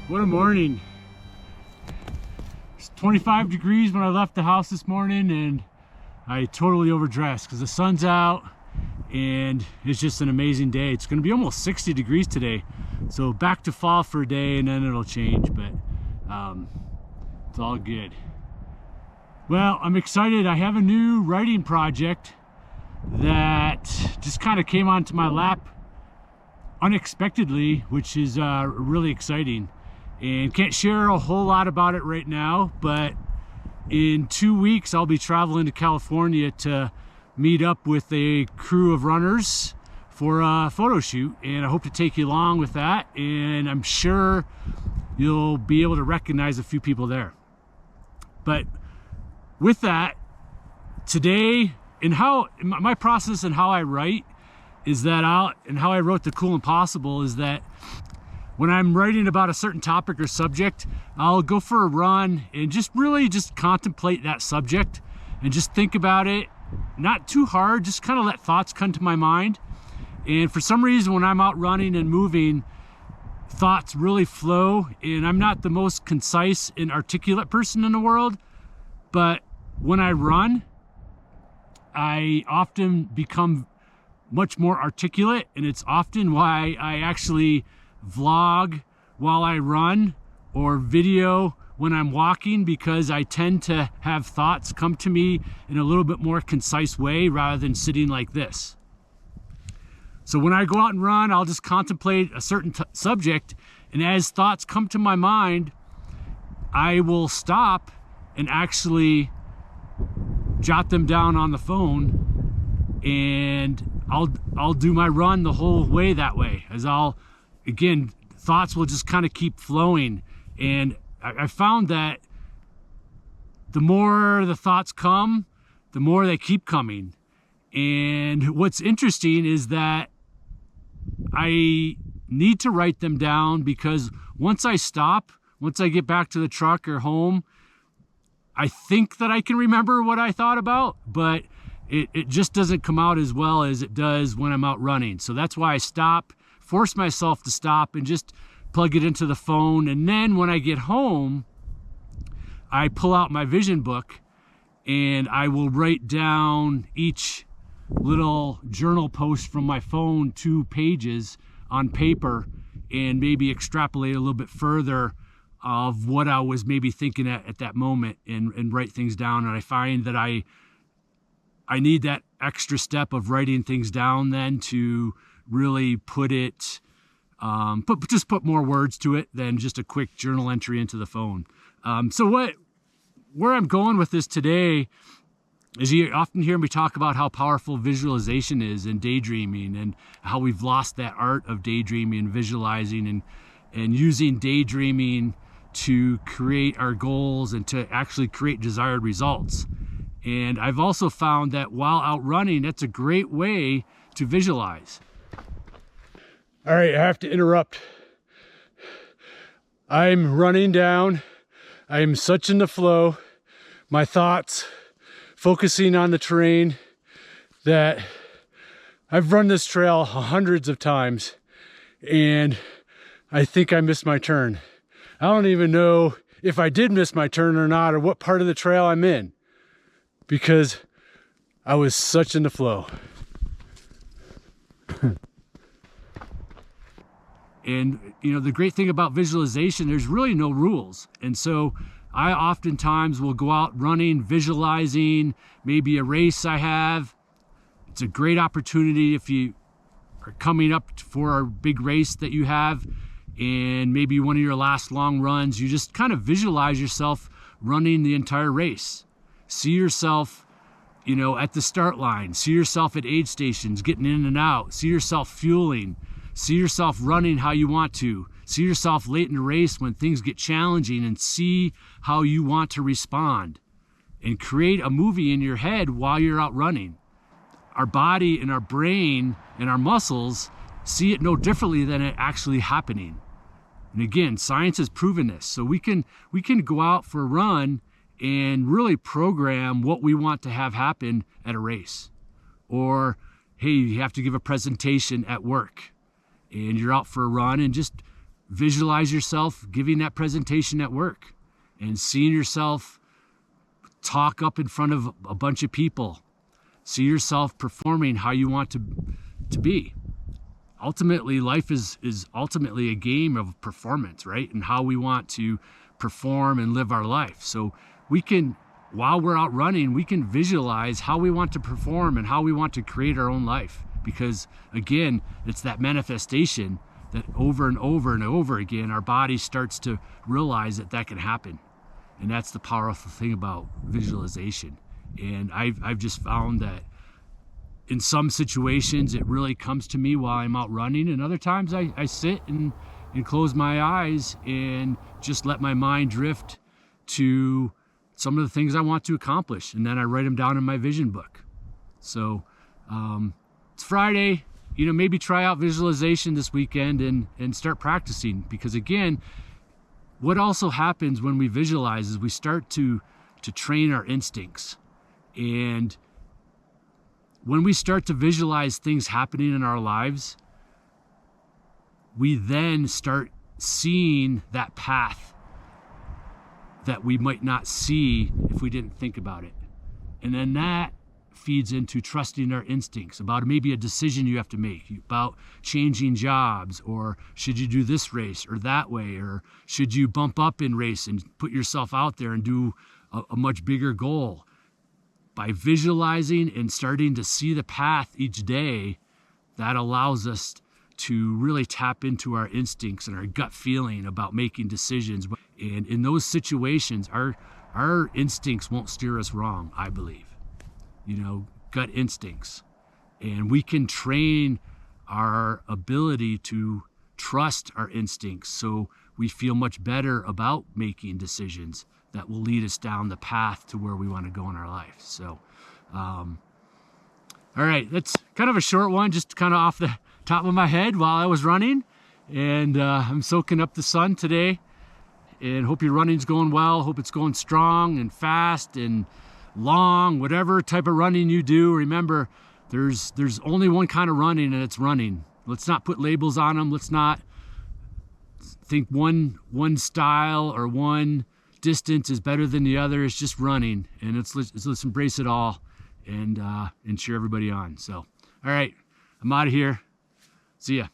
What a morning. It's 25 degrees when I left the house this morning, and I totally overdressed because the sun's out and it's just an amazing day. It's going to be almost 60 degrees today, so back to fall for a day and then it'll change, but it's all good. Well, I'm excited. I have a new writing project that just kind of came onto my lap unexpectedly, which is really exciting, and can't share a whole lot about it right now, but in 2 weeks I'll be traveling to California to meet up with a crew of runners for a photo shoot, and I hope to take you along with that, and I'm sure you'll be able to recognize a few people there. But with that, today, and how my process and how I write is that and how I wrote The Cool Impossible is that when I'm writing about a certain topic or subject, I'll go for a run and just really just contemplate that subject and just think about it, not too hard, just kind of let thoughts come to my mind. And for some reason, when I'm out running and moving, thoughts really flow, and I'm not the most concise and articulate person in the world, but when I run, I often become much more articulate, and it's often why I actually vlog while I run or video when I'm walking, because I tend to have thoughts come to me in a little bit more concise way rather than sitting like this. So when I go out and run, I'll just contemplate a certain subject, and as thoughts come to my mind, I will stop and actually jot them down on the phone, and I'll do my run the whole way that way, as again, thoughts will just kind of keep flowing. And I found that the more the thoughts come, the more they keep coming. And what's interesting is that I need to write them down, because once I get back to the truck or home, I think that I can remember what I thought about, but it just doesn't come out as well as it does when I'm out running. So that's why I force myself to stop and just plug it into the phone. And then when I get home, I pull out my vision book and I will write down each little journal post from my phone, 2 pages on paper, and maybe extrapolate a little bit further of what I was maybe thinking at that moment, and write things down. And I find that I need that extra step of writing things down then to really put more words to it than just a quick journal entry into the phone. So where I'm going with this today is, you often hear me talk about how powerful visualization is and daydreaming, and how we've lost that art of daydreaming and visualizing and using daydreaming to create our goals and to actually create desired results. And I've also found that while out running, that's a great way to visualize. All right, I have to interrupt. I'm running down. I'm such in the flow, my thoughts focusing on the terrain, that I've run this trail hundreds of times, and I think I missed my turn. I don't even know if I did miss my turn or not, or what part of the trail I'm in, because I was such in the flow. And the great thing about visualization, there's really no rules. And so I oftentimes will go out running, visualizing maybe a race I have. It's a great opportunity if you are coming up for a big race that you have, and maybe one of your last long runs, you just kind of visualize yourself running the entire race. See yourself, at the start line. See yourself at aid stations, getting in and out. See yourself fueling. See yourself running how you want to. See yourself late in the race when things get challenging, and see how you want to respond. And create a movie in your head while you're out running. Our body and our brain and our muscles see it no differently than it actually happening. And again, science has proven this. So we can go out for a run and really program what we want to have happen at a race. Or, hey, you have to give a presentation at work, and you're out for a run, and just visualize yourself giving that presentation at work and seeing yourself talk up in front of a bunch of people. See yourself performing how you want to be. Ultimately, life is ultimately a game of performance, right? And how we want to perform and live our life. So we can, while we're out running, we can visualize how we want to perform and how we want to create our own life. Because again, it's that manifestation that over and over and over again, our body starts to realize that can happen. And that's the powerful thing about visualization. And I've just found that in some situations, it really comes to me while I'm out running. And other times I sit and close my eyes and just let my mind drift to some of the things I want to accomplish. And then I write them down in my vision book. So it's Friday, maybe try out visualization this weekend and start practicing. Because again, what also happens when we visualize is we start to train our instincts. And when we start to visualize things happening in our lives, we then start seeing that path that we might not see if we didn't think about it. And then that feeds into trusting our instincts about maybe a decision you have to make about changing jobs, or should you do this race or that way, or should you bump up in race and put yourself out there and do a much bigger goal. By visualizing and starting to see the path each day, that allows us to really tap into our instincts and our gut feeling about making decisions. And in those situations, our instincts won't steer us wrong, I believe. Gut instincts. And we can train our ability to trust our instincts so we feel much better about making decisions that will lead us down the path to where we want to go in our life. So, all right, that's kind of a short one, just kind of off the top of my head while I was running. And I'm soaking up the sun today. And hope your running's going well. Hope it's going strong and fast and long, whatever type of running you do. Remember, there's only one kind of running, and it's running. Let's not put labels on them. Let's not think one style or one distance is better than the other. It's just running, and let's embrace it all and cheer everybody on. So, all right, I'm out of here. See ya.